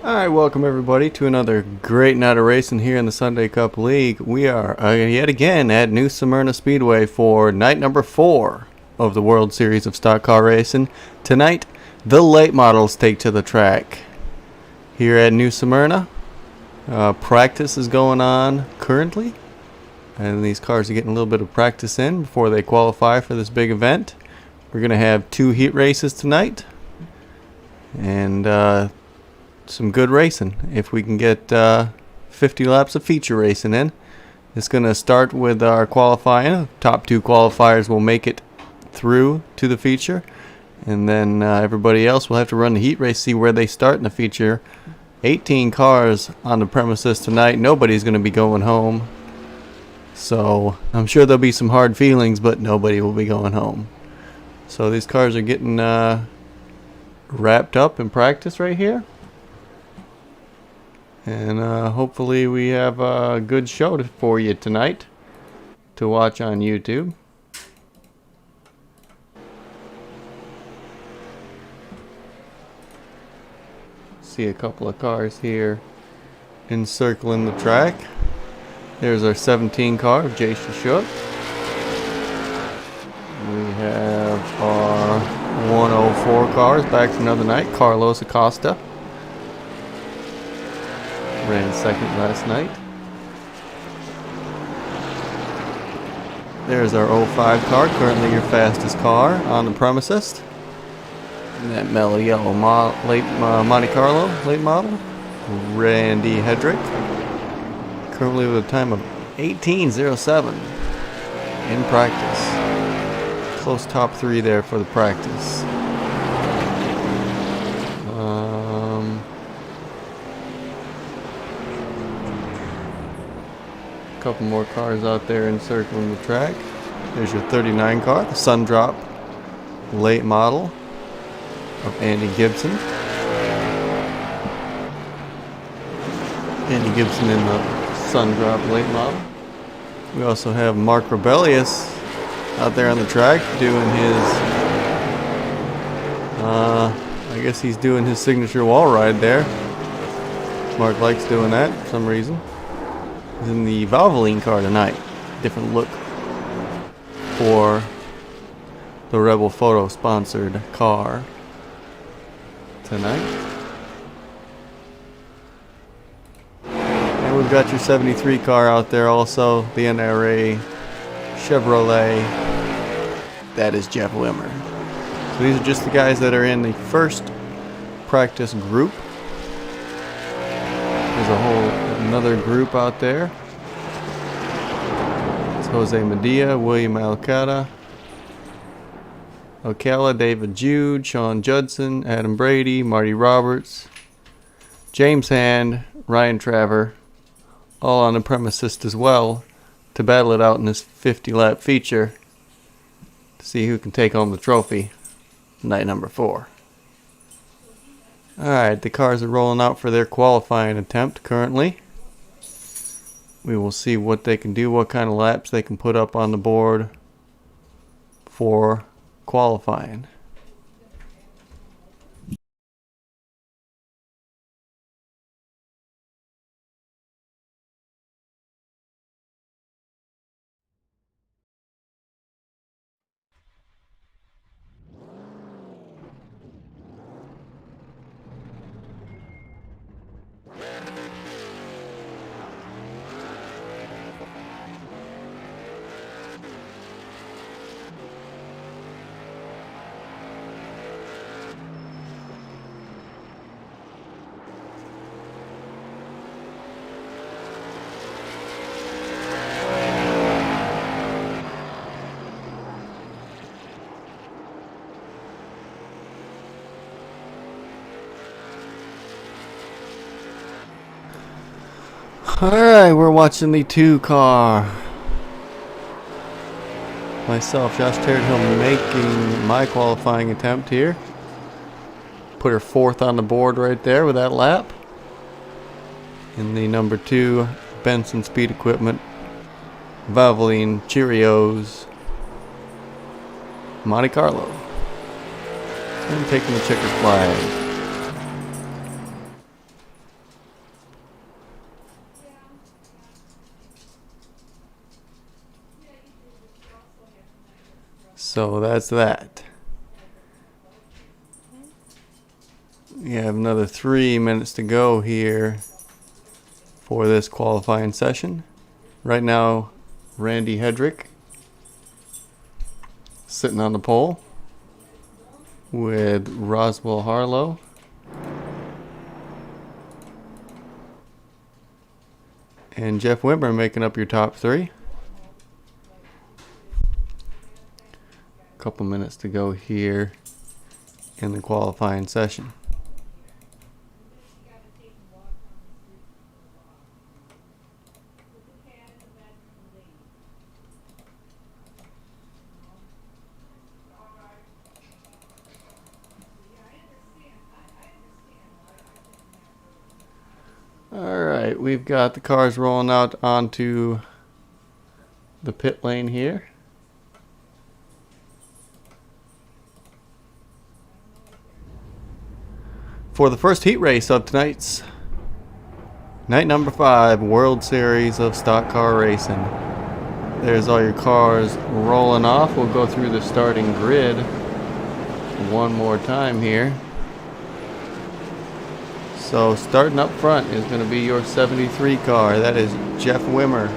Alright, welcome everybody to another great night of racing here in the Sunday Cup League. We are yet again at New Smyrna Speedway for night number 4 of the World Series of Stock Car Racing. Tonight, the late models take to the track. Here at New Smyrna, practice is going on currently, and these cars are getting a little bit of practice in before they qualify for this big event. We're going to have 2 heat races tonight, and some good racing if we can get 50 laps of feature racing in. It's going to start with our qualifying. Top 2 qualifiers will make it through to the feature, and then everybody else will have to run the heat race, see where they start in the feature. 18 cars on the premises tonight. Nobody's going to be going home, so I'm sure there'll be some hard feelings, but nobody will be going home. So these cars are getting wrapped up in practice right here. And hopefully we have a good show for you tonight to watch on YouTube. See a couple of cars here encircling the track. There's our 17 car of Jason Shook. We have our 104 cars back from another night. Carlos Acosta ran second last night. There's our 05 car, currently your fastest car on the premises. And that mellow yellow Monte Carlo late model, Randy Hedrick, currently with a time of 18:07 in practice. Close top 3 there for the practice. Couple more cars out there encircling the track. There's your 39 car, the Sundrop late model of Andy Gibson. Andy Gibson in the Sundrop late model. We also have Mark Rebellious out there on the track doing his, I guess he's doing his signature wall ride there. Mark likes doing that for some reason. He's in the Valvoline car tonight. Different look for the Rebel Photo sponsored car tonight. And we've got your 73 car out there also, the NRA Chevrolet. That is Jeff Wimmer. So these are just the guys that are in the first practice group. There's another group out there. It's Jose Medea, William Ocala, David Jude, Sean Judson, Adam Brady, Marty Roberts, James Hand, Ryan Traver, all on the premises as well to battle it out in this 50-lap feature to see who can take home the trophy night number 4. Alright, the cars are rolling out for their qualifying attempt currently. We will see what they can do, what kind of laps they can put up on the board for qualifying. Alright, we're watching the 2 car. Myself, Josh Terradhill, making my qualifying attempt here. Put her 4th on the board right there with that lap. In the number 2 Benson Speed Equipment Valvoline Cheerios Monte Carlo. And taking the checkered flag. So that's that. We have another 3 minutes to go here for this qualifying session. Right now, Randy Hedrick sitting on the pole with Roswell Harlow. And Jeff Whitmer making up your top 3. Couple minutes to go here in the qualifying session. Alright, we've got the cars rolling out onto the pit lane here. For the first heat race of tonight's night number 5 World Series of Stock Car Racing. There's all your cars rolling off. We'll go through the starting grid one more time here. So starting up front is going to be your 73 car. That is Jeff Whitmer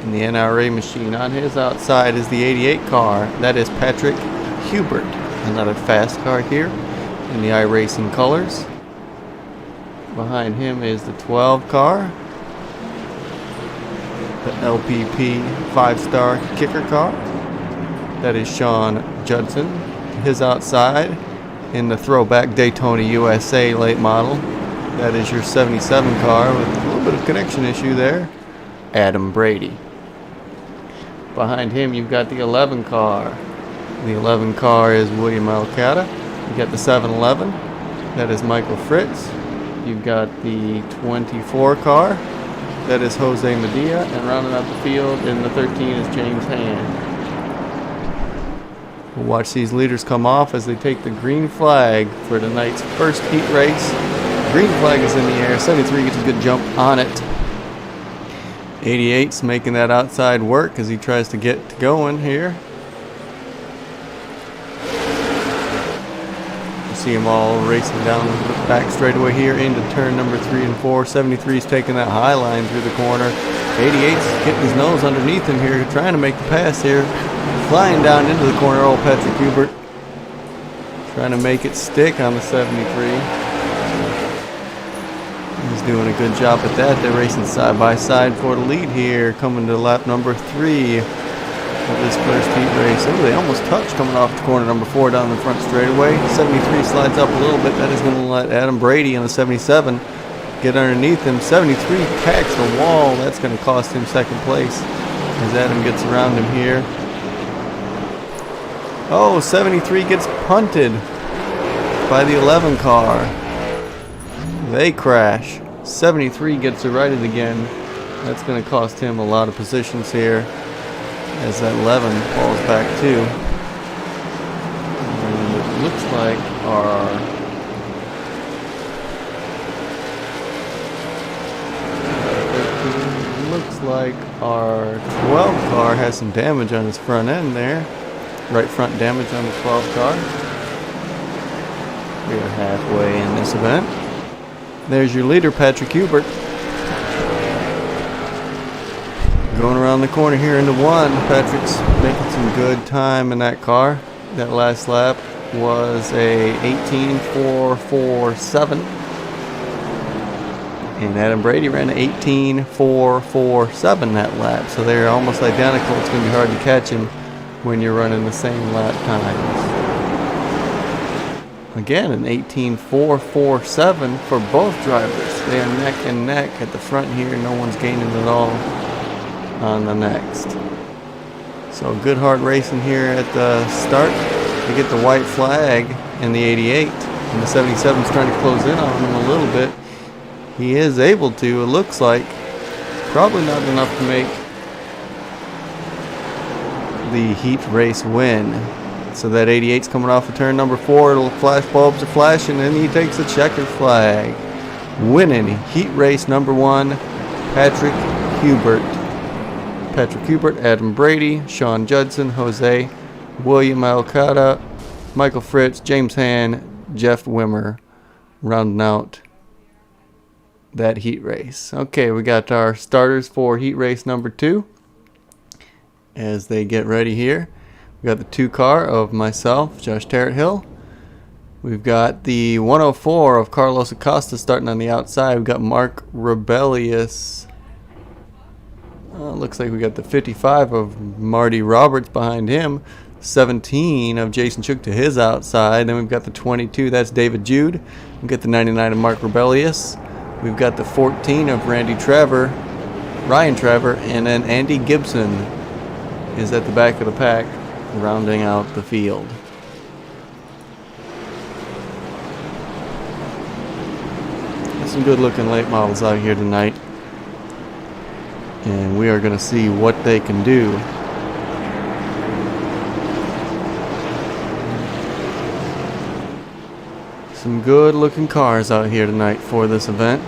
in the NRA machine. On his outside is the 88 car. That is Patrick Hubert. Another fast car here in the iRacing colors. Behind him is the 12 car. The LPP 5-star kicker car. That is Sean Judson. His outside in the throwback Daytona USA late model. That is your 77 car with a little bit of connection issue there. Adam Brady. Behind him you've got the 11 car. The 11 car is William Alcata. You got the 711. That is Michael Fritz. You've got the 24 car. That is Jose Medea. And rounding out the field in the 13 is James Hand. We'll watch these leaders come off as they take the green flag for tonight's first heat race. Green flag is in the air. 73 gets a good jump on it. 88's making that outside work as he tries to get to going here. You see them all racing down the back straightaway here into turn number 3 and 4. 73's taking that high line through the corner. 88's getting his nose underneath him here, trying to make the pass here. Flying down into the corner, old Patrick Hubert. Trying to make it stick on the 73. He's doing a good job at that. They're racing side by side for the lead here, coming to lap number 3 of this first heat race. Oh, they almost touched coming off the corner number 4 down the front straightaway. 73 slides up a little bit. That is going to let Adam Brady on the 77 get underneath him. 73 packs the wall. That's going to cost him second place as Adam gets around him here. Oh, 73 gets punted by the 11 car. They crash. 73 gets righted again. That's going to cost him a lot of positions here as that 11 falls back too. And it looks like our 12 car has some damage on his front end there. Right front damage on the 12 car. We're halfway in this event. There's your leader, Patrick Hubert. Going around the corner here into 1. Patrick's making some good time in that car. That last lap was a 18.447. And Adam Brady ran an 18.447 that lap. So they're almost identical. It's going to be hard to catch him when you're running the same lap times. Again, an 18.447 for both drivers. They are neck and neck at the front here. No one's gaining at all on the next. So good hard racing here at the start. You get the white flag in the 88. And the 77's trying to close in on him a little bit. He is able to, it looks like. Probably not enough to make the heat race win. So that 88's coming off of turn number 4. Little flash bulbs are flashing, and he takes the checkered flag. Winning heat race number 1, Patrick Hubert. Patrick Hubert, Adam Brady, Sean Judson, Jose, William Alcada, Michael Fritz, James Han, Jeff Wimmer, rounding out that heat race. Okay, we got our starters for heat race number 2 as they get ready here. We got the 2 car of myself, Josh Terrett-Hill. We've got the 104 of Carlos Acosta starting on the outside. We've got Mark Rebellious. Looks like we got the 55 of Marty Roberts behind him. 17 of Jason Chook to his outside. Then we've got the 22, that's David Jude. We've got the 99 of Mark Rebellious. We've got the 14 of Ryan Trevor, and then Andy Gibson is at the back of the pack, rounding out the field. Some good looking late models out here tonight, and we are going to see what they can do. Some good looking cars out here tonight for this event.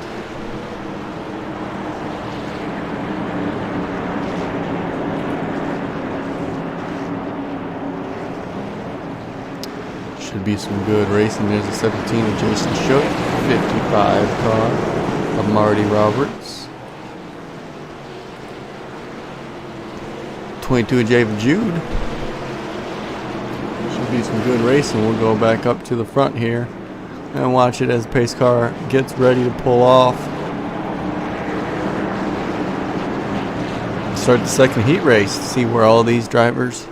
Should be some good racing. There's a 17 of Jason Shook, 55 car of Marty Roberts, 22 of David Jude. Should be some good racing. We'll go back up to the front here and watch it as the pace car gets ready to pull off. Start the second heat race. See where all these drivers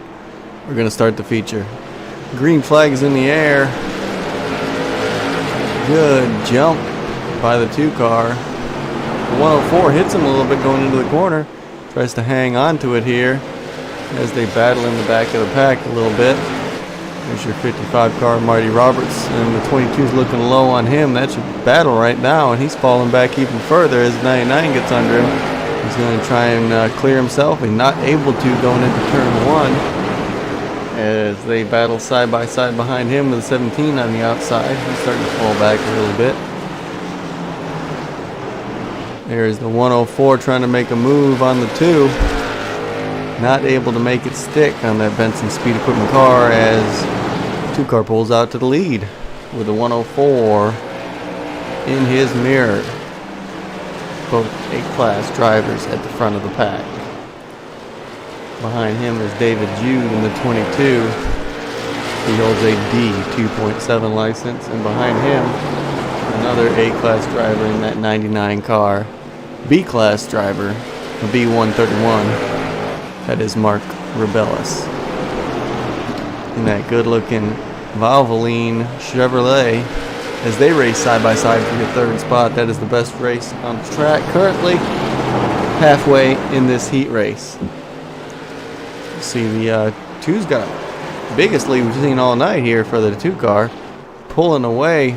are going to start the feature. Green flag is in the air. Good jump by the 2 car. The 104 hits him a little bit going into the corner. Tries to hang on to it here as they battle in the back of the pack a little bit. There's your 55 car, Marty Roberts, and the 22 is looking low on him. That's your battle right now, and he's falling back even further as 99 gets under him. He's going to try and clear himself. He's not able to going into turn 1 as they battle side by side behind him with the 17 on the outside. He's starting to fall back a little bit. There's the 104 trying to make a move on the 2. Not able to make it stick on that Benson Speed Equipment car as 2 car pulls out to the lead with the 104 in his mirror. Both A-class drivers at the front of the pack. Behind him is David Jude in the 22. He holds a D 2.7 license, and behind him another A-class driver in that 99 car. B-class driver, a B131. That is Mark Rebellis. In that good-looking Valvoline Chevrolet as they race side by side for your 3rd spot. That is the best race on the track currently, halfway in this heat race. See, the 2's got the biggest lead we've seen all night here for the 2 car. Pulling away.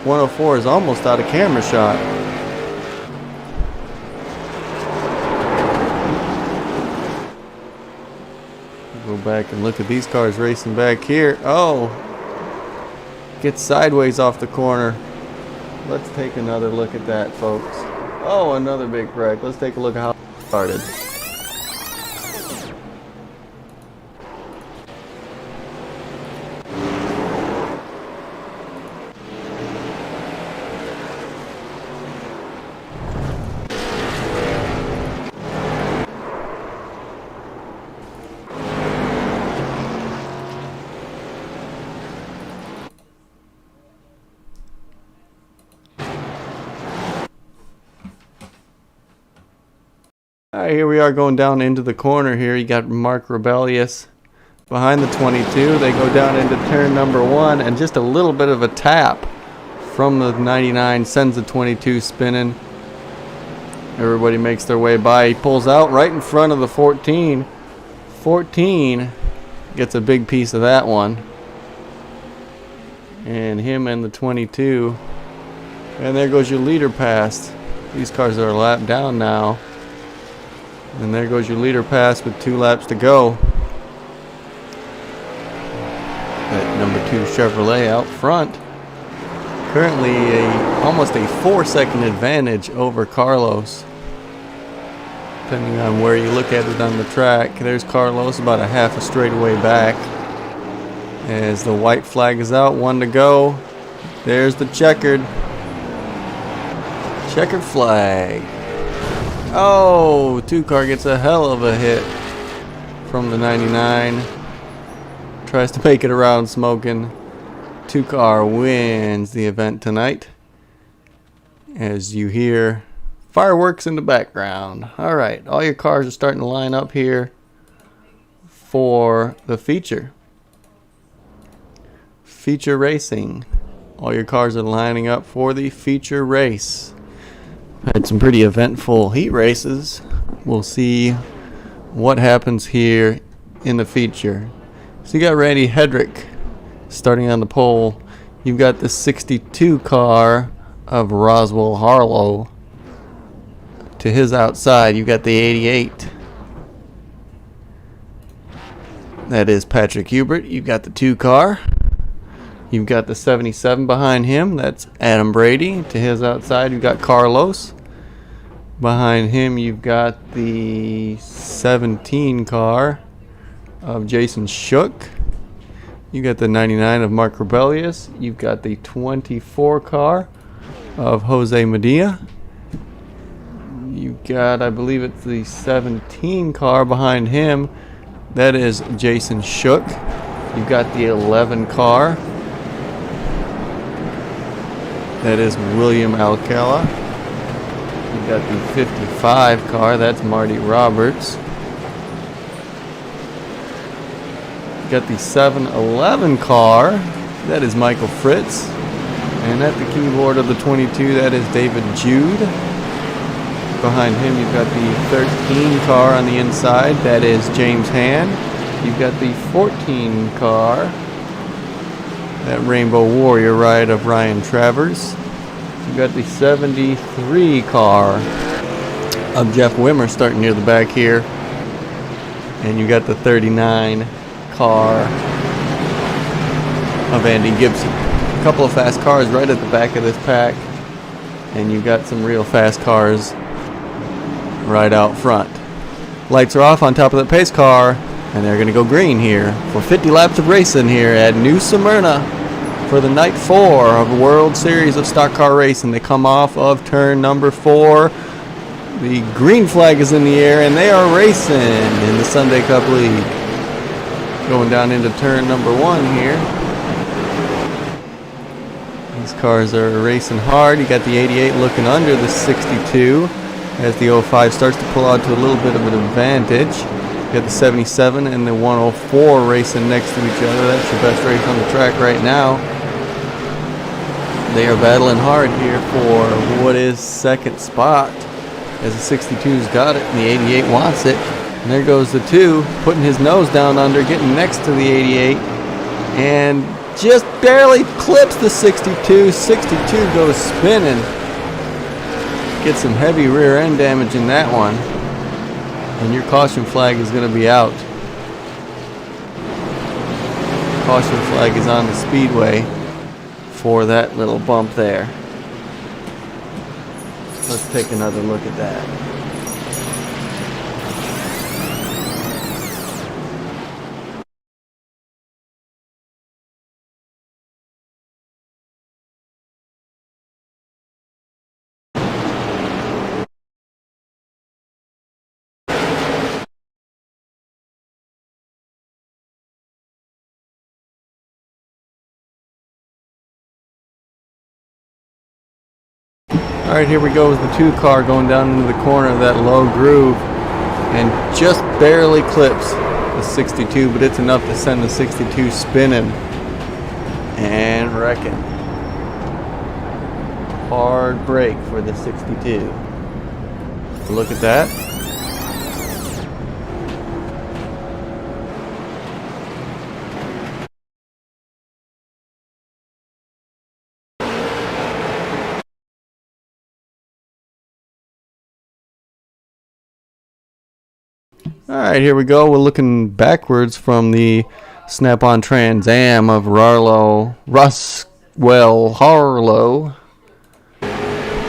104 is almost out of camera shot. Go back and look at these cars racing back here. Oh, gets sideways off the corner. Let's take another look at that, folks. Oh, another big wreck. Let's take a look at how it started. Alright, here we are going down into the corner here. You got Mark Rebellious behind the 22. They go down into turn number 1, and just a little bit of a tap from the 99 sends the 22 spinning. Everybody makes their way by. He pulls out right in front of the 14. 14 gets a big piece of that one. And him and the 22. And there goes your leader pass. These cars are a lap down now. And there goes your leader pass with 2 laps to go. That number 2 Chevrolet out front. Currently almost a 4-second advantage over Carlos. depending on where you look at it on the track. There's Carlos about a half a straightaway back. As the white flag is out, 1 to go. There's the checkered flag. Oh, 2 car gets a hell of a hit from the 99. Tries to make it around smoking. 2 car wins the event tonight. As you hear fireworks in the background. Alright, all your cars are starting to line up here for the feature. Feature racing. All your cars are lining up for the feature race. Had some pretty eventful heat races. We'll see what happens here in the feature. So you got Randy Hedrick starting on the pole. You've got the 62 car of Roswell Harlow. To his outside, you've got the 88. That is Patrick Hubert. You've got the 2 car. You've got the 77 behind him. That's Adam Brady. To his outside, you've got Carlos. Behind him, you've got the 17 car of Jason Shook. You've got the 99 of Mark Rebellious. You've got the 24 car of Jose Medea. You've got, I believe it's the 17 car behind him. That is Jason Shook. You've got the 11 car. That is William Alcala. You've got the 55 car. That's Marty Roberts. You've got the 711 car. That is Michael Fritz. And at the keyboard of the 22, that is David Jude. Behind him, you've got the 13 car on the inside. That is James Hand. You've got the 14 car. That Rainbow Warrior ride of Ryan Travers. You've got the 73 car of Jeff Wimmer starting near the back here. And you got the 39 car of Andy Gibson. A couple of fast cars right at the back of this pack. And you've got some real fast cars right out front. Lights are off on top of the pace car. And they're going to go green here for 50 laps of racing here at New Smyrna for the night 4 of the World Series of Stock Car Racing. They come off of turn number 4. The green flag is in the air, and they are racing in the Sunday Cup League. Going down into turn number 1 here. These cars are racing hard. You got the 88 looking under the 62 as the 05 starts to pull out to a little bit of an advantage. You got the 77 and the 104 racing next to each other. That's your best race on the track right now. They are battling hard here for what is second spot, as the 62's got it and the 88 wants it. And there goes the 2, putting his nose down under, getting next to the 88, and just barely clips the 62. 62 goes spinning. Gets some heavy rear end damage in that one. And your caution flag is going to be out. Caution flag is on the Speedway for that little bump there. Let's take another look at that. Alright, here we go with the 2 car going down into the corner of that low groove and just barely clips the 62, but it's enough to send the 62 spinning and wrecking. Hard break for the 62. Look at that. Alright, here we go. We're looking backwards from the Snap-on Trans Am of Roswell Harlow.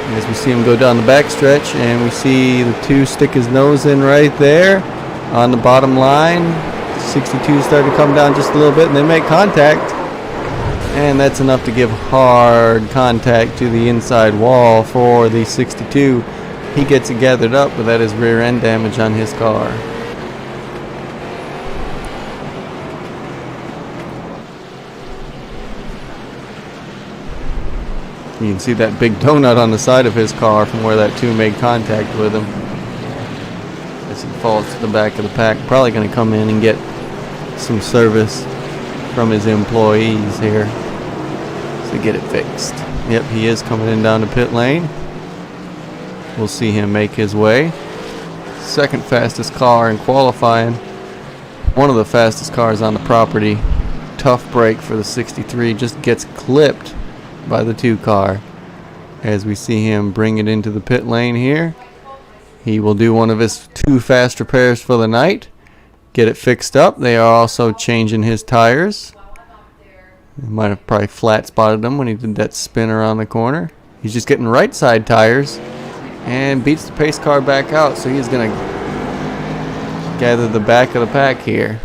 As we see him go down the backstretch, and we see the 2 stick his nose in right there on the bottom line. 62 starting to come down just a little bit, and they make contact. And that's enough to give hard contact to the inside wall for the 62. He gets it gathered up, but that is rear end damage on his car. You can see that big donut on the side of his car from where that 2 made contact with him. As he falls to the back of the pack. Probably going to come in and get some service from his employees here to get it fixed. Yep, he is coming in down the pit lane. We'll see him make his way. Second fastest car in qualifying. One of the fastest cars on the property. Tough break for the 63. Just gets clipped by the 2 car. As we see him bring it into the pit lane here. He will do one of his 2 fast repairs for the night. Get it fixed up. They are also changing his tires. They might have probably flat spotted him when he did that spin around the corner. He's just getting right side tires and beats the pace car back out. So he's going to gather the back of the pack here.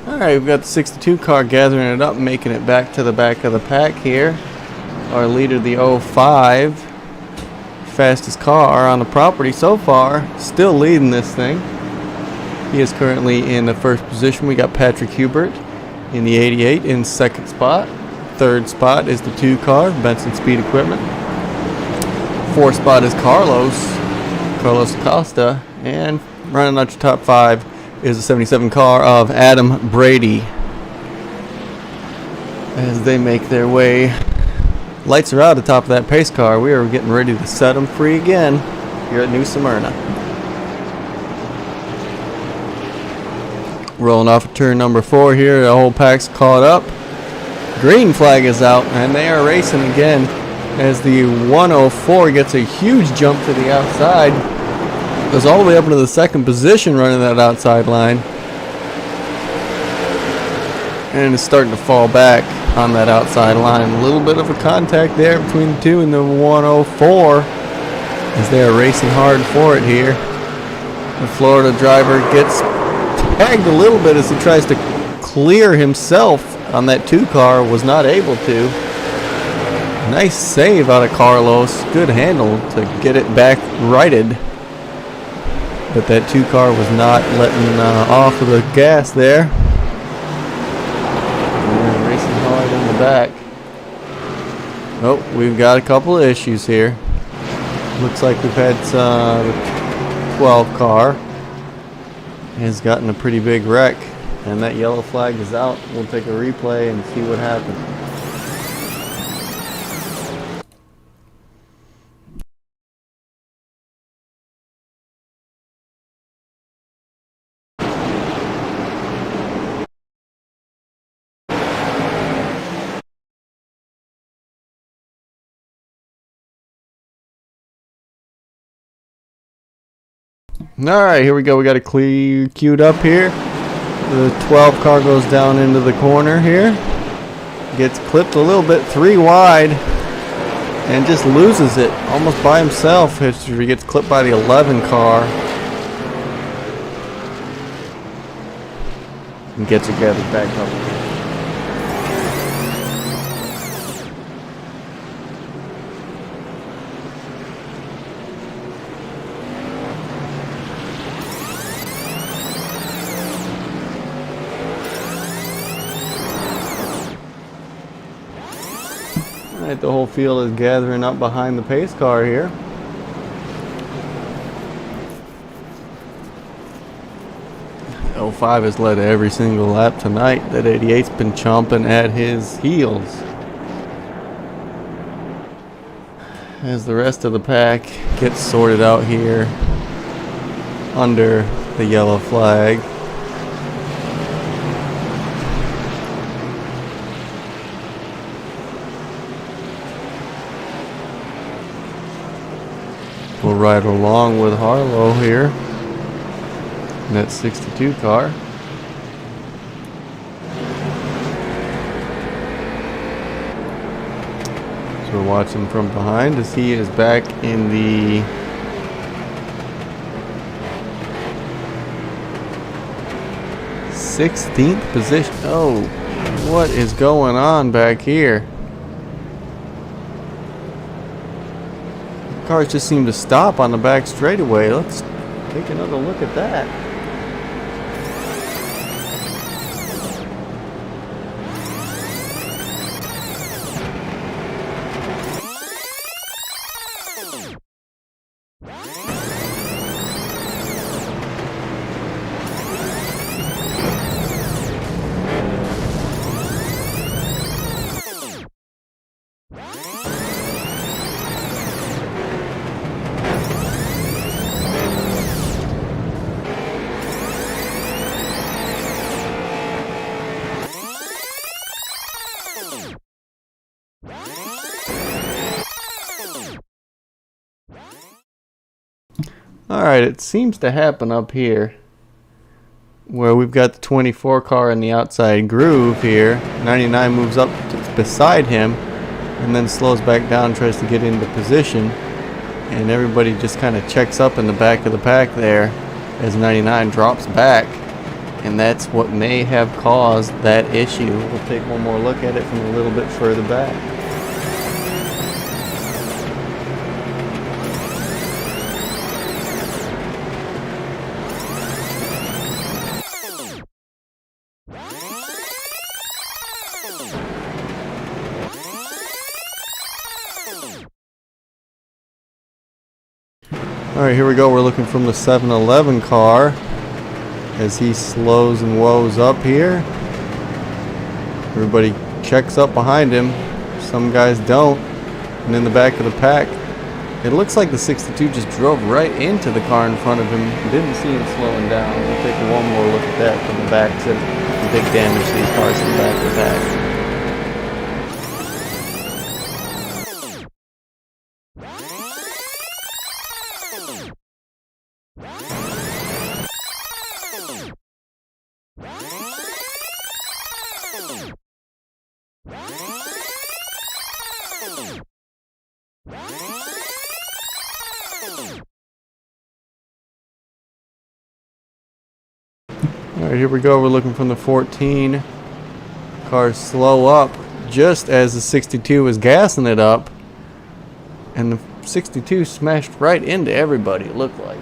Alright, we've got the 62 car gathering it up, making it back to the back of the pack here. Our leader, the 05, fastest car on the property so far, still leading this thing. He is currently in the first position. We got Patrick Hubert in the 88 in second spot. Third spot is the 2 car, Benson Speed Equipment. Fourth spot is Carlos Acosta, and running out your top 5 is the 77 car of Adam Brady. As they make their way, lights are out at the top of that pace car. We are getting ready to set them free again here at New Smyrna. Rolling off of turn number 4 here, the whole pack's caught up. Green flag is out, and they are racing again as the 104 gets a huge jump to the outside. Goes all the way up into the second position running that outside line. And is starting to fall back on that outside line. A little bit of a contact there between the 2 and the 104 as they are racing hard for it here. The Florida driver gets tagged a little bit as he tries to clear himself on that 2 car. Was not able to. Nice save out of Carlos. Good handle to get it back righted. But that 2 car was not letting off of the gas there. And racing hard in the back. Oh, we've got a couple of issues here. Looks like we've had the 12 car has gotten a pretty big wreck. And that yellow flag is out. We'll take a replay and see what happened. Alright, here we go. We got it queued up here. The 12 car goes down into the corner here. Gets clipped a little bit 3 wide. And just loses it almost by himself. He gets clipped by the 11 car. And gets it gathered back up. Alright, the whole field is gathering up behind the pace car here. '05 has led every single lap tonight. That 88's been chomping at his heels. As the rest of the pack gets sorted out here under the yellow flag. We'll ride along with Harlow here in that 62 car. So we're watching from behind as he is back in the th position. Oh, what is going on back here? The cars just seem to stop on the back straightaway. Let's take another look at that. Alright, it seems to happen up here where we've got the 24 car in the outside groove here. 99 moves up to beside him and then slows back down, tries to get into position, and everybody just kind of checks up in the back of the pack there as 99 drops back, and that's what may have caused that issue. We'll take one more look at it from a little bit further back. Alright, here we go. We're looking from the 7-Eleven car as he slows and woes up here. Everybody checks up behind him. Some guys don't. And in the back of the pack, it looks like the 62 just drove right into the car in front of him. Didn't see him slowing down. We'll take one more look at that from the back. So big damage to these cars in the back of the pack. Alright, here we go. We're looking from the 14. Cars slow up just as the 62 is gassing it up. And the 62 smashed right into everybody, it looked like.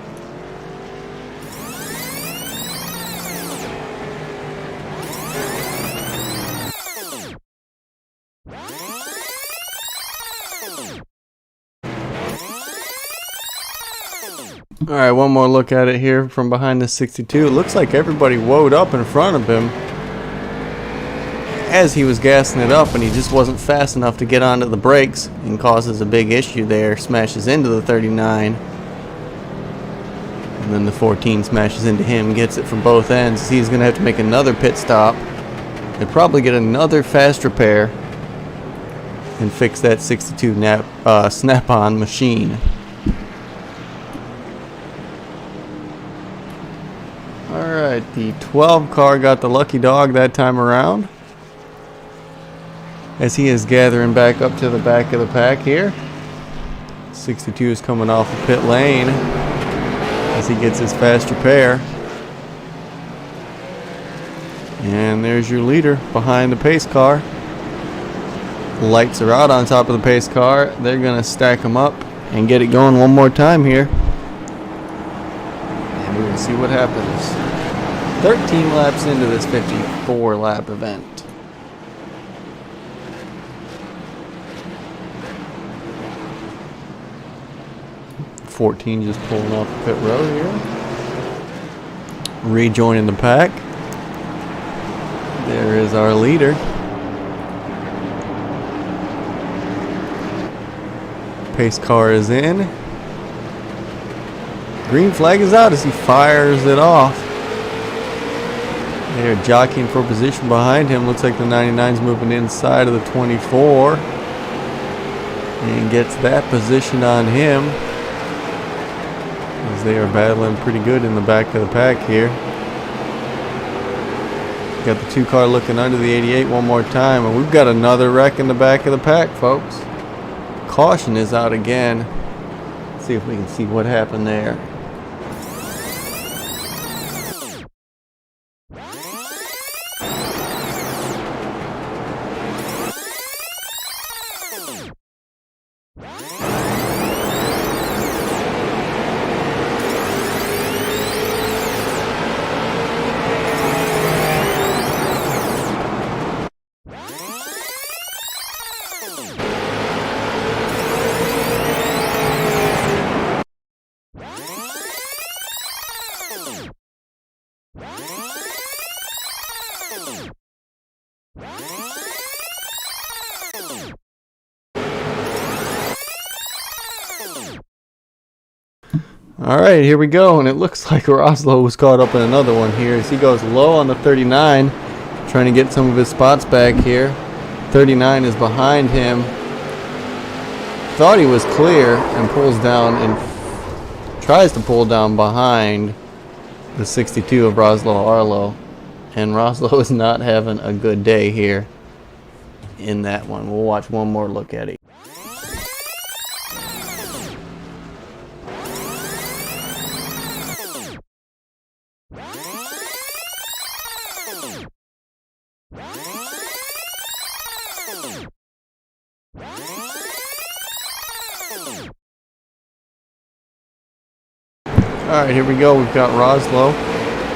Alright, one more look at it here from behind the 62. It looks like everybody woed up in front of him as he was gassing it up, and he just wasn't fast enough to get onto the brakes and causes a big issue there. Smashes into the 39. And then the 14 smashes into him, gets it from both ends. He's going to have to make another pit stop and probably get another fast repair and fix that 62 snap-on machine. Alright, the 12 car got the lucky dog that time around, as he is gathering back up to the back of the pack here. 62 is coming off the pit lane as he gets his fast repair. And there's your leader behind the pace car. Lights are out on top of the pace car. They're going to stack them up and get it going one more time here. And we will see what happens. 13 laps into this 54 lap event. .14 just pulling off the pit road here. Rejoining the pack. There is our leader. Pace car is in. Green flag is out as he fires it off. They're jockeying for position behind him. Looks like the 99's moving inside of the 24. And gets that position on him. as they are battling pretty good in the back of the pack here. Got the 2 car looking under the 88 one more time, and we've got another wreck in the back of the pack, folks. Caution is out again. Let's see if we can see what happened there. Alright, here we go, and it looks like Roslo was caught up in another one here as he goes low on the 39, trying to get some of his spots back here. 39 is behind him. Thought he was clear and pulls down and tries to pull down behind the 62 of Roslo Arlo. And Roslo is not having a good day here in that one. We'll watch one more look at it. Alright, here we go. We've got Roslo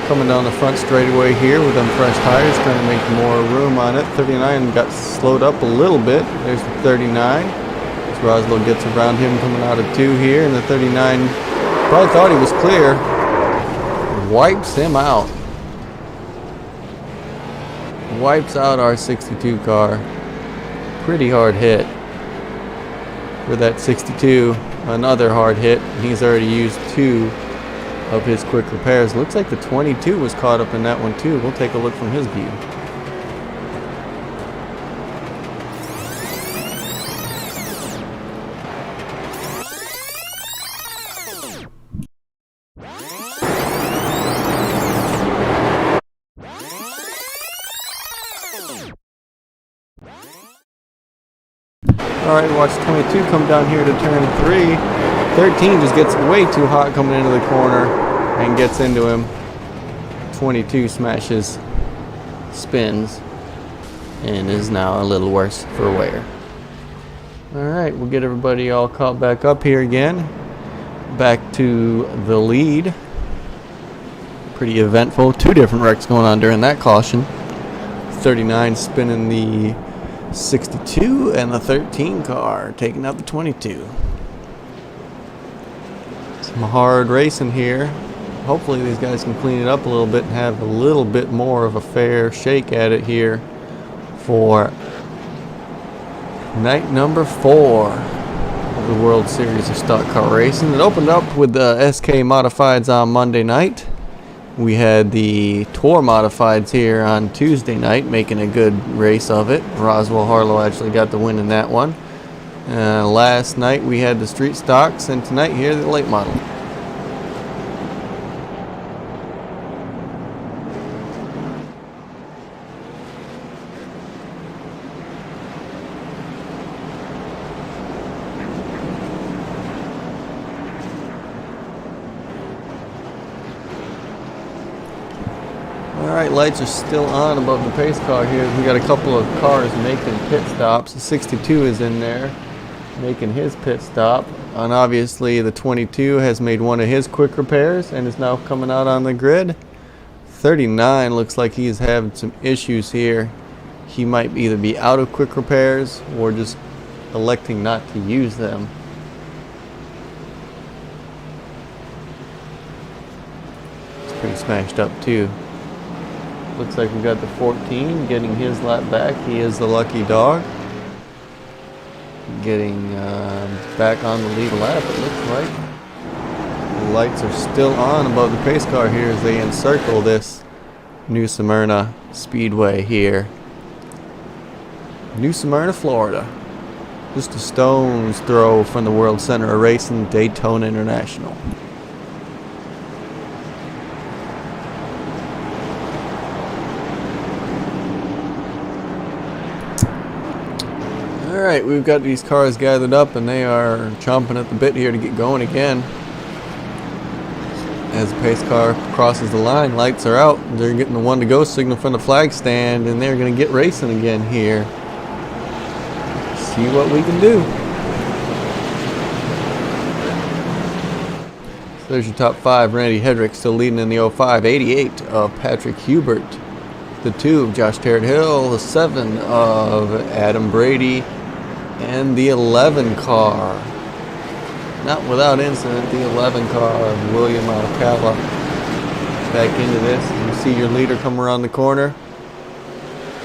coming down the front straightaway here with them fresh tires, trying to make more room on it. 39 got slowed up a little bit. There's the 39. As Roslo gets around him coming out of 2 here, and the 39 probably thought he was clear. Wipes him out. Wipes out our 62 car. Pretty hard hit for that 62. Another hard hit. He's already used 2 of his quick repairs. Looks like the 22 was caught up in that one too. We'll take a look from his view. Alright, watch 22 come down here to turn 3. 13 just gets way too hot coming into the corner and gets into him. 22 smashes, spins, and is now a little worse for wear. Alright, we'll get everybody all caught back up here again. Back to the lead. Pretty eventful. 2 different wrecks going on during that caution. 39 spinning the 62 and the 13 car taking out the 22. Some hard racing here. Hopefully these guys can clean it up a little bit and have a little bit more of a fair shake at it here for night number 4 of the World Series of Stock Car Racing. It opened up with the SK Modifieds on Monday night. We had the Tour Modifieds here on Tuesday night, making a good race of it. Roswell Harlow actually got the win in that one. Last night we had the Street Stocks, and tonight here the Late Model. Alright, lights are still on above the pace car here. We got a couple of cars making pit stops. The 62 is in there making his pit stop. And obviously the 22 has made one of his quick repairs and is now coming out on the grid. 39 looks like he's having some issues here. He might either be out of quick repairs or just electing not to use them. It's pretty smashed up too. Looks like we got the 14 getting his lap back. He is the lucky dog. Getting back on the lead lap, it looks like. The lights are still on above the pace car here as they encircle this New Smyrna Speedway here. New Smyrna, Florida. Just a stone's throw from the World Center of Racing, Daytona International. Alright, we've got these cars gathered up and they are chomping at the bit here to get going again. As the pace car crosses the line, lights are out. They're getting the 1 to go signal from the flag stand and they're going to get racing again here. See what we can do. So there's your top 5. Randy Hedrick still leading in the 05. 88 of Patrick Hubert. The 2 of Josh Tarrant Hill. The 7 of Adam Brady. And the 11 car, not without incident, the 11 car of William Alcala back into this. You see your leader come around the corner.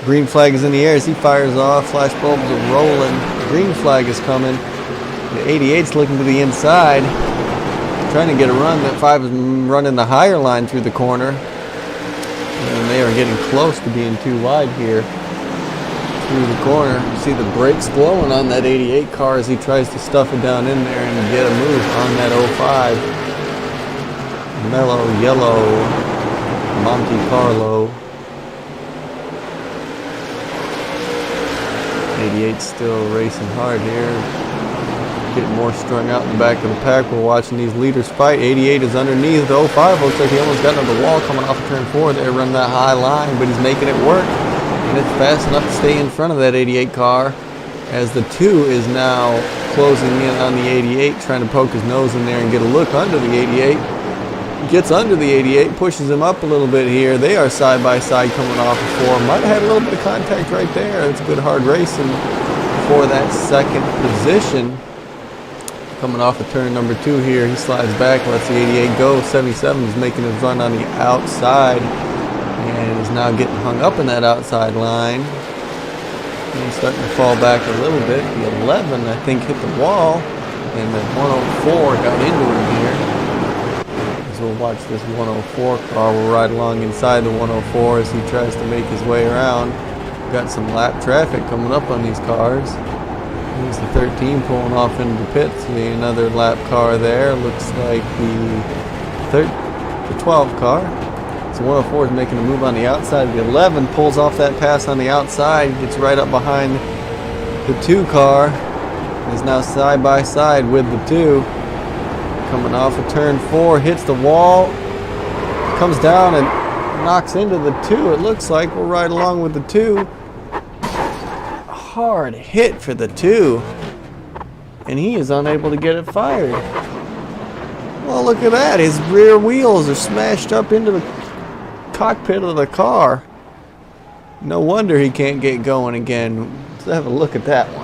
Green flag is in the air as he fires off. Flash bulbs are rolling. Green flag is coming. The 88's looking to the inside, trying to get a run. That 5 is running the higher line through the corner. And they are getting close to being too wide here. Through the corner. You see the brakes blowing on that 88 car as he tries to stuff it down in there and get a move on that 05. Mellow yellow Monte Carlo. 88 still racing hard here. Getting more strung out in the back of the pack. We're watching these leaders fight. 88 is underneath. The 05 looks like he almost got under the wall coming off of turn 4 there, running that high line, but he's making it work. And it's fast enough to stay in front of that 88 car as the 2 is now closing in on the 88, trying to poke his nose in there and get a look under the 88. Gets under the 88, pushes him up a little bit here. They are side by side coming off of 4. Might have had a little bit of contact right there. It's good hard racing for that second position. Coming off of turn number 2 here, he slides back, lets the 88 go. 77 is making his run on the outside. And is now getting hung up in that outside line. And he's starting to fall back a little bit. The 11, I think, hit the wall. And the 104 got into him here. So we'll watch this 104 car. We'll ride along inside the 104 as he tries to make his way around. Got some lap traffic coming up on these cars. Here's the 13 pulling off into the pits. See another lap car there. Looks like the 12 car. So 104 is making a move on the outside. The 11 pulls off that pass on the outside, gets right up behind the 2 car. Is now side by side with the 2. Coming off of turn 4, hits the wall, comes down and knocks into the 2. It looks like we'll ride along with the 2. Hard hit for the 2. And he is unable to get it fired. Well, look at that. His rear wheels are smashed up into the cockpit of the car. No wonder he can't get going again. Let's have a look at that one.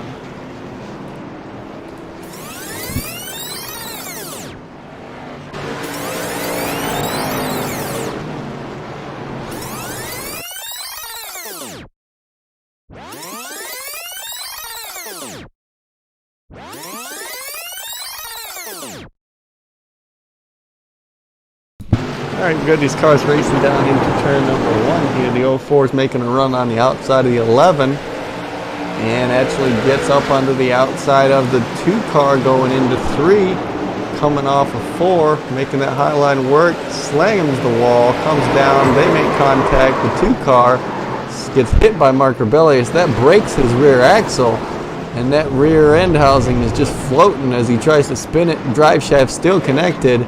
Alright, we've got these cars racing down into turn number 1 here. The 04 is making a run on the outside of the 11 and actually gets up onto the outside of the 2 car going into 3, coming off of 4, making that high line work, slams the wall, comes down, they make contact. The 2 car gets hit by Mark Rebellius. That breaks his rear axle, and that rear end housing is just floating as he tries to spin it. Drive shaft still connected.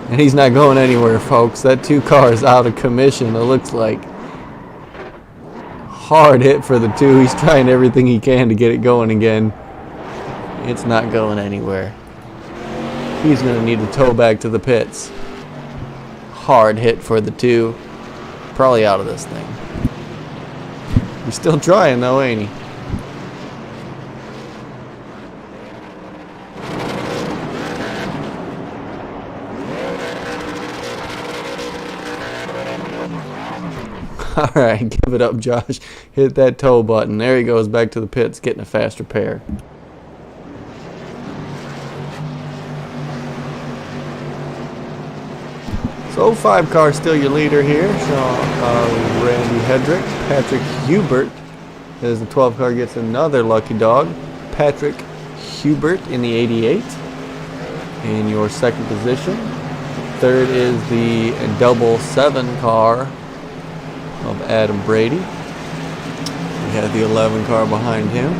And he's not going anywhere, folks. That 2 car is out of commission, it looks like. Hard hit for the 2. He's trying everything he can to get it going again. It's not going anywhere. He's going to need to tow back to the pits. Hard hit for the 2. Probably out of this thing. He's still trying though, ain't he? Alright, give it up, Josh. Hit that tow button. There he goes back to the pits, getting a fast repair. So 05 car still your leader here. Randy Hedrick. Patrick Hubert as the 12 car gets another lucky dog. Patrick Hubert in the 88 in your second position. Third is the 7 car of Adam Brady. We have the 11 car behind him.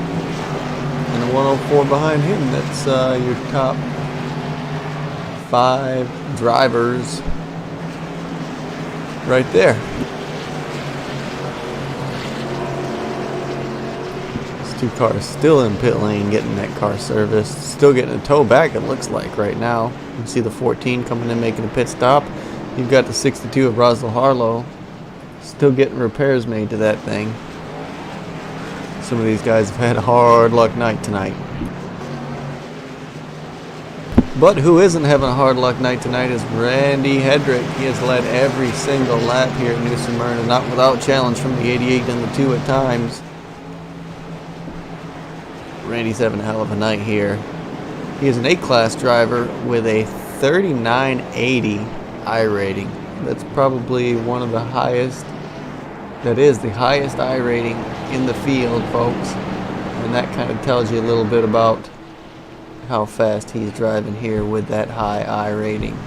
And the 104 behind him, that's your top 5 drivers right there. These 2 cars still in pit lane getting that car serviced. Still getting a tow back, it looks like, right now. You can see the 14 coming in making a pit stop. You've got the 62 of Roswell Harlow still getting repairs made to that thing. Some of these guys have had a hard luck night tonight. But who isn't having a hard luck night tonight is Randy Hedrick. He has led every single lap here at New Smyrna, not without challenge from the 88 and the 2 at times. Randy's having a hell of a night here. He is an A-class driver with a 3980 I rating. That's probably one of the highest. That is the highest I rating in the field, folks. And that kind of tells you a little bit about how fast he's driving here with that high I rating.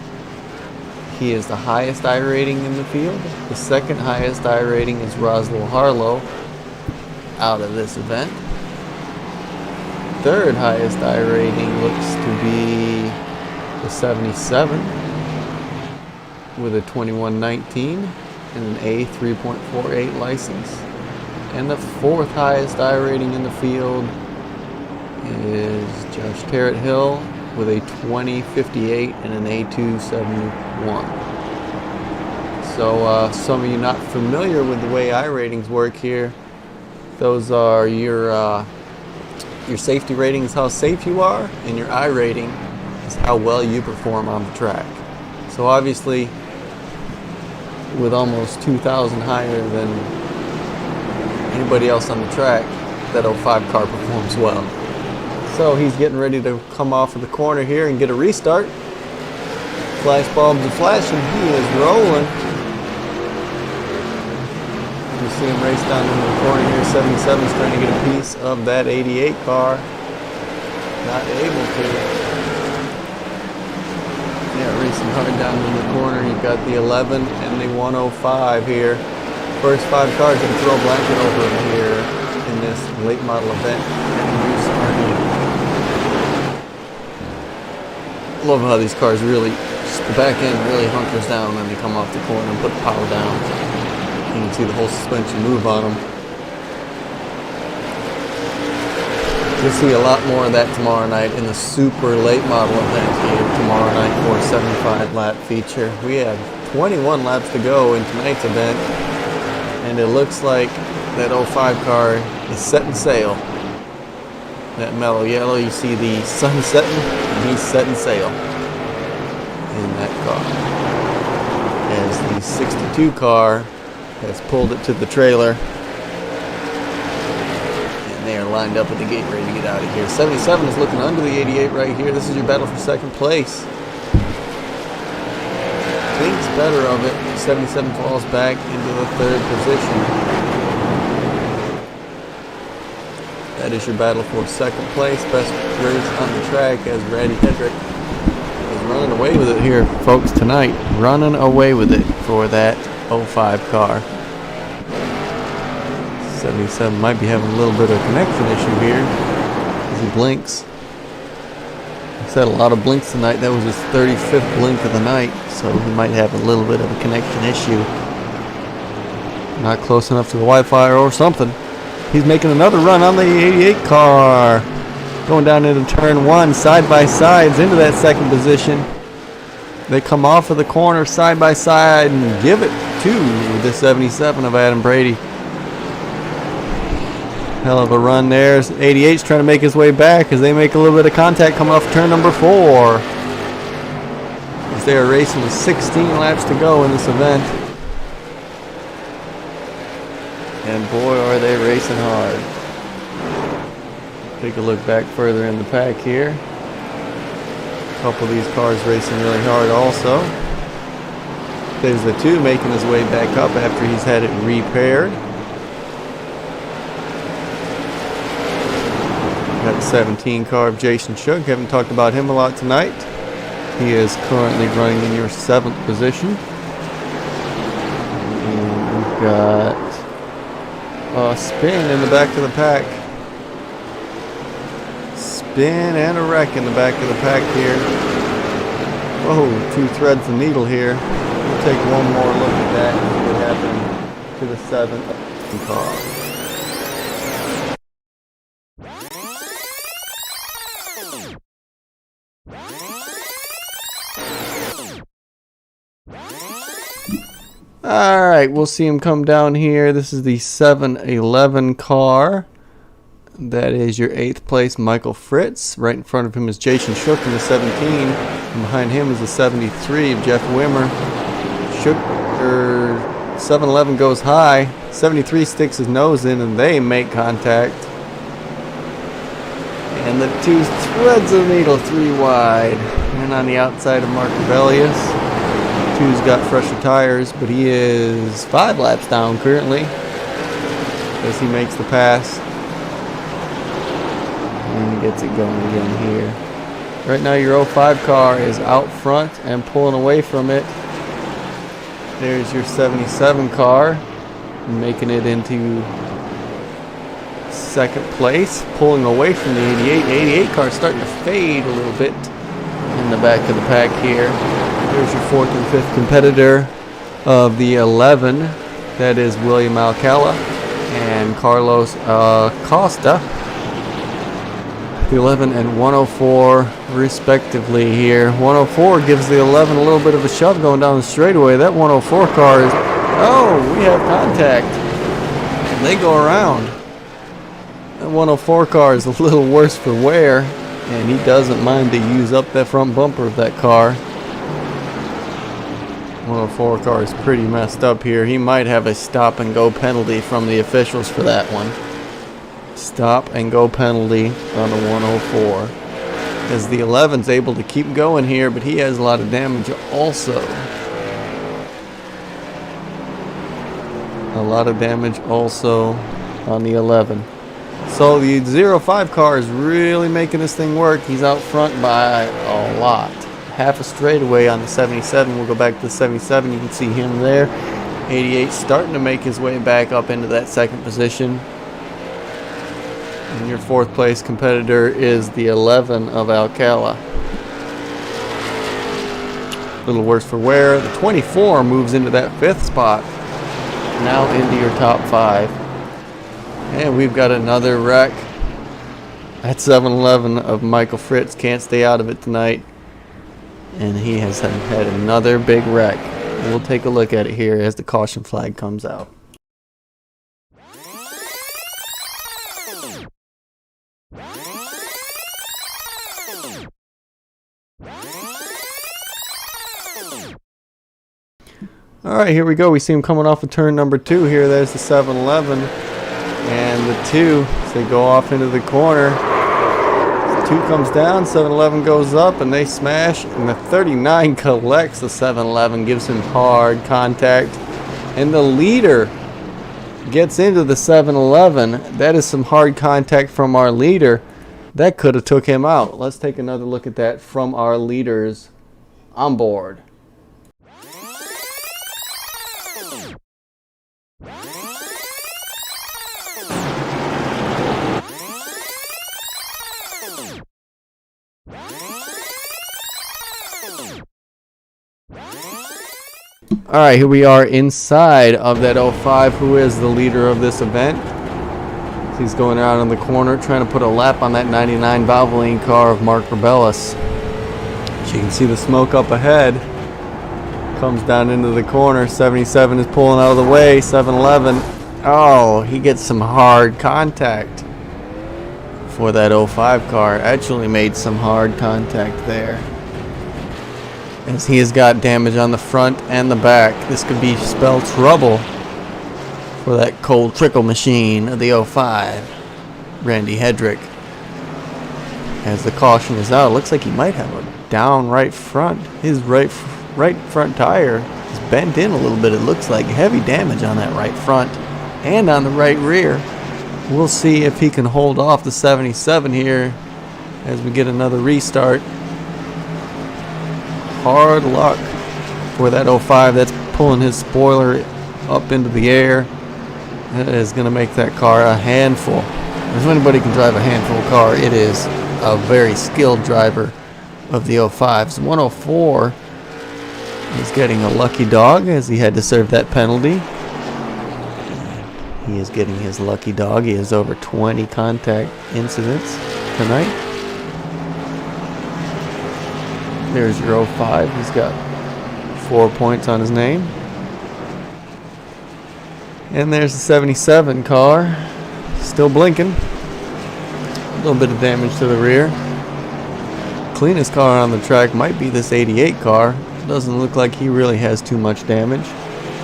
He is the highest I rating in the field. The second highest I rating is Roswell Harlow out of this event. Third highest I rating looks to be the 77 with a 2119 and an A 3.48 license. And the fourth highest I rating in the field is Josh Terrett Hill with a 2058 and an A271. So some of you not familiar with the way I ratings work here, those are your safety rating is how safe you are, and your I rating is how well you perform on the track. So obviously, with almost 2,000 higher than anybody else on the track, that 05 car performs well. So he's getting ready to come off of the corner here and get a restart. Flash bulbs are flashing. He is rolling. You see him race down into the corner here. 77 is trying to get a piece of that 88 car. Not able to. Yeah, racing hard down in the corner. You've got the 11 and the 105 here. First 5 cars that can throw a blanket over him here in this late model event. Love how these cars really, the back end really hunkers down when they come off the corner and put the power down. You can see the whole suspension move on them. You'll see a lot more of that tomorrow night in the super late model event here tomorrow night for a 75 lap feature. We have 21 laps to go in tonight's event, and it looks like that 05 car is setting sail. That mellow yellow, you see the sun setting, and he's setting sail in that car. As the 62 car has pulled it to the trailer, and they are lined up at the gate ready to get out of here. 77 is looking under the 88 right here. This is your battle for second place. Thinks better of it. 77 falls back into the third position. That is your battle for second place. Best race on the track as Randy Hedrick is running away with it here, folks, tonight. Running away with it for that 05 car. 77 might be having a little bit of a connection issue here as he blinks. He's had a lot of blinks tonight. That was his 35th blink of the night, so he might have a little bit of a connection issue. Not close enough to the Wi-Fi or something. He's making another run on the 88 car. Going down into turn 1, side by sides into that second position. They come off of the corner side by side and give it to the 77 of Adam Brady. Hell of a run there. 88's trying to make his way back as they make a little bit of contact coming off turn number 4. As they are racing with 16 laps to go in this event. And boy, are they racing hard. Take a look back further in the pack here. A couple of these cars racing really hard also. There's the 2 making his way back up after he's had it repaired. Got the 17 car of Jason Shug. Haven't talked about him a lot tonight. He is currently running in your 7th position. And we've got a spin in the back of the pack. spin and a wreck in the back of the pack here. Whoa, 2 threads of needle here. We'll take one more look at that and see what happened to the 7 car. Alright, we'll see him come down here. This is the 711 car. That is your 8th place Michael Fritz. Right in front of him is Jason Shook in the 17. And behind him is the 73 of Jeff Wimmer. 711 goes high. 73 sticks his nose in and they make contact. And the 2 threads of needle 3 wide. And on the outside of Mark Rebellious. 2's got fresher tires, but he is 5 laps down currently as he makes the pass. And he gets it going again here. Right now your 05 car is out front and pulling away from it. There's your 77 car making it into 2nd place, pulling away from the 88. 88 car starting to fade a little bit in the back of the pack here. There's your 4th and 5th competitor of the 11. That is William Alcala and Carlos Costa. The 11 and 104 respectively here. 104 gives the 11 a little bit of a shove going down the straightaway. That 104 car is... Oh, we have contact. And they go around. That 104 car is a little worse for wear. And he doesn't mind to use up that front bumper of that car. 104 car is pretty messed up here. He might have a stop and go penalty from the officials for that one. Stop and go penalty on the 104. As the 11's able to keep going here, but he has a lot of damage also. A lot of damage also on the 11. So the 05 car is really making this thing work. He's out front by a lot. Half a straightaway on the 77. We'll go back to the 77. You can see him there. 88 starting to make his way back up into that 2nd position. And your 4th place competitor is the 11 of Alcala. A little worse for wear. The 24 moves into that 5th spot. Now into your top 5. And we've got another wreck. That 711 of Michael Fritz can't stay out of it tonight. And he has had another big wreck. We'll take a look at it here as the caution flag comes out. Alright, here we go. We see him coming off of turn number 2 here. There's the 711. And the 2, so they go off into the corner. The 2 comes down, 711 goes up, and they smash. And the 39 collects the 711, gives him hard contact. And the leader gets into the 711. That is some hard contact from our leader. That could have took him out. Let's take another look at that from our leaders on board. Alright, here we are inside of that 05. Who is the leader of this event? He's going out in the corner trying to put a lap on that 99 Valvoline car of Mark Rebellis. As you can see the smoke up ahead. Comes down into the corner. 77 is pulling out of the way. 711. Oh, he gets some hard contact for that 05 car. Actually made some hard contact there. As he has got damage on the front and the back. This could be spell trouble for that cold trickle machine of the 05. Randy Hedrick. As the caution is out, it looks like he might have a down right front. His right front tire is bent in a little bit. It looks like heavy damage on that right front and on the right rear. We'll see if he can hold off the 77 here as we get another restart. Hard luck for that 05 that's pulling his spoiler up into the air. That is going to make that car a handful. If anybody can drive a handful car, it is a very skilled driver of the 05s. 104 is getting a lucky dog as he had to serve that penalty. He is getting his lucky dog. He has over 20 contact incidents tonight. There's your 05. He's got 4 points on his name. And there's the 77 car. Still blinking. A little bit of damage to the rear. Cleanest car on the track might be this 88 car. Doesn't look like he really has too much damage.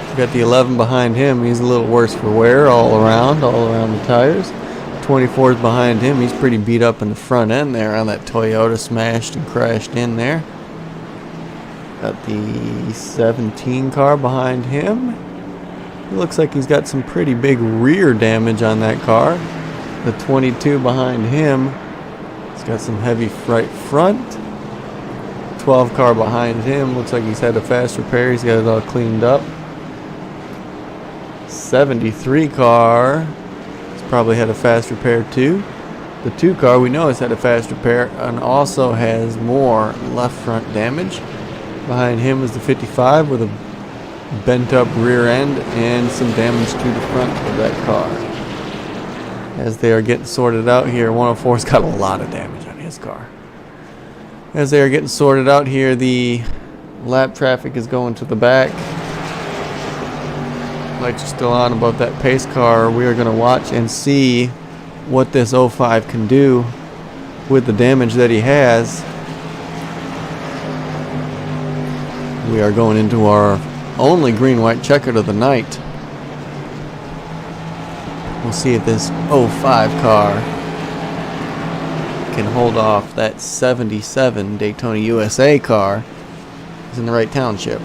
We've got the 11 behind him. He's a little worse for wear all around the tires. 24 is behind him. He's pretty beat up in the front end there on that Toyota, smashed and crashed in there. Got the 17 car behind him. It looks like he's got some pretty big rear damage on that car. The 22 behind him, he's got some heavy right front. 12 car behind him, looks like he's had a fast repair. He's got it all cleaned up. 73 car, he's probably had a fast repair too. The 2 car we know has had a fast repair and also has more left front damage. Behind him is the 55 with a bent up rear end and some damage to the front of that car. As they are getting sorted out here, 104's got a lot of damage on his car. As they are getting sorted out here, the lap traffic is going to the back. Lights are still on about that pace car. We are going to watch and see what this 05 can do with the damage that he has. We are going into our only green-white checkered of the night. We'll see if this 05 car can hold off that 77 Daytona USA car. He's in the right township.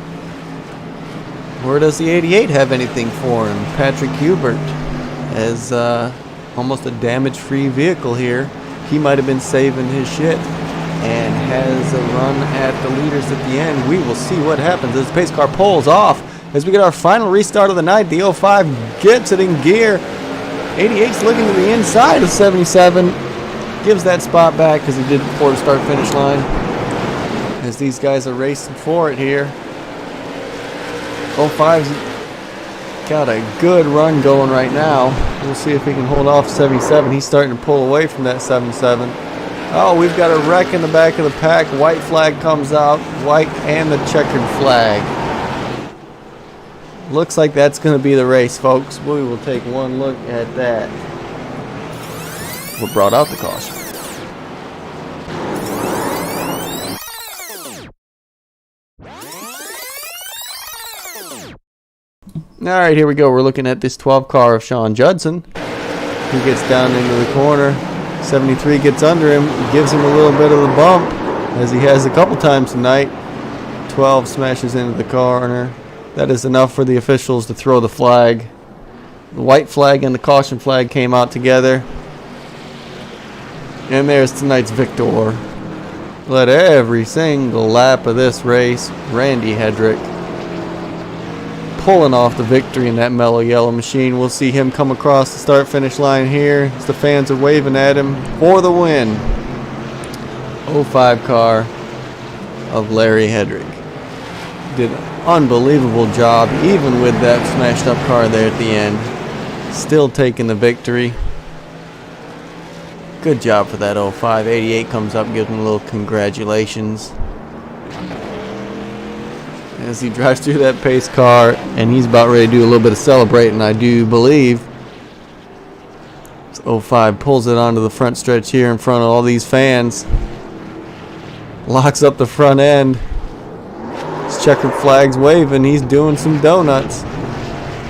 Or does the 88 have anything for him? Patrick Hubert has almost a damage-free vehicle here. He might have been saving his shit and has a run at the leaders at the end. We will see what happens as the pace car pulls off. As we get our final restart of the night, the 05 gets it in gear. 88's looking to the inside of 77. Gives that spot back as he did before the start-finish line. As these guys are racing for it here. 05's got a good run going right now. We'll see if he can hold off 77. He's starting to pull away from that 77. Oh, we've got a wreck in the back of the pack. White flag comes out. White and the checkered flag. Looks like that's going to be the race, folks. We will take one look at that. What brought out the caution? Alright, here we go. We're looking at this 12 car of Sean Judson. He gets down into the corner. 73 gets under him, gives him a little bit of the bump, as he has a couple times tonight. 12 smashes into the corner. That is enough for the officials to throw the flag. The white flag and the caution flag came out together. And there's tonight's victor. Led every single lap of this race, Randy Hedrick, pulling off the victory in that mellow yellow machine. We'll see him come across the start-finish line here as the fans are waving at him for the win. 05 car of Larry Hedrick. Did an unbelievable job, even with that smashed up car there at the end. Still taking the victory. Good job for that 05. 88 comes up, gives him a little congratulations. As he drives through that pace car, and he's about ready to do a little bit of celebrating, I do believe. 05 pulls it onto the front stretch here in front of all these fans. Locks up the front end. His checkered flag's waving. He's doing some donuts.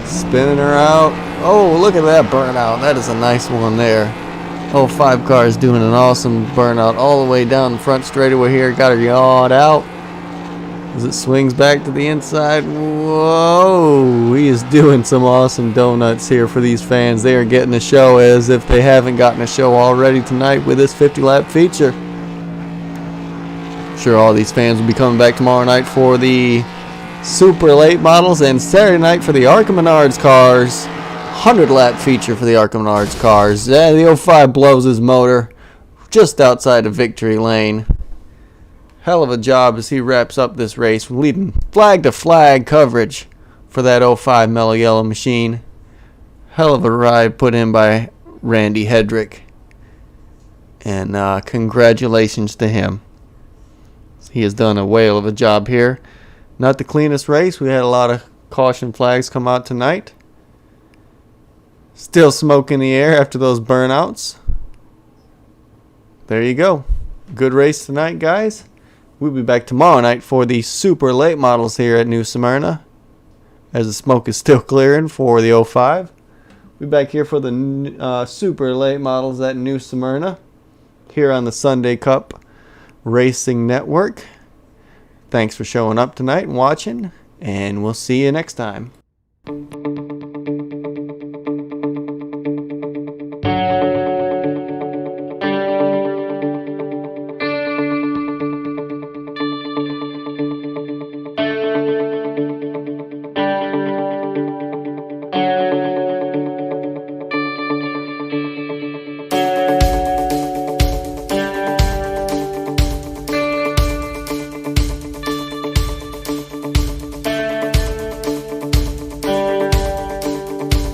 Spinning her out. Oh, look at that burnout. That is a nice one there. 05 car is doing an awesome burnout all the way down the front straightaway here. Got her yawed out. As it swings back to the inside. Whoa, he is doing some awesome donuts here for these fans. They are getting a show as if they haven't gotten a show already tonight with this 50-lap feature. I'm sure all these fans will be coming back tomorrow night for the super late models and Saturday night for the Arca Menards cars. 100-lap feature for the Arca Menards cars. The 05 blows his motor just outside of victory lane. Hell of a job as he wraps up this race, leading flag to flag coverage for that '05 Mellow Yellow machine. Hell of a ride put in by Randy Hedrick. And congratulations to him. He has done a whale of a job here. Not the cleanest race. We had a lot of caution flags come out tonight. Still smoke in the air after those burnouts. There you go. Good race tonight, guys. We'll be back tomorrow night for the super late models here at New Smyrna, as the smoke is still clearing for the '05. We'll be back here for the super late models at New Smyrna here on the Sunday Cup Racing Network. Thanks for showing up tonight and watching, and we'll see you next time.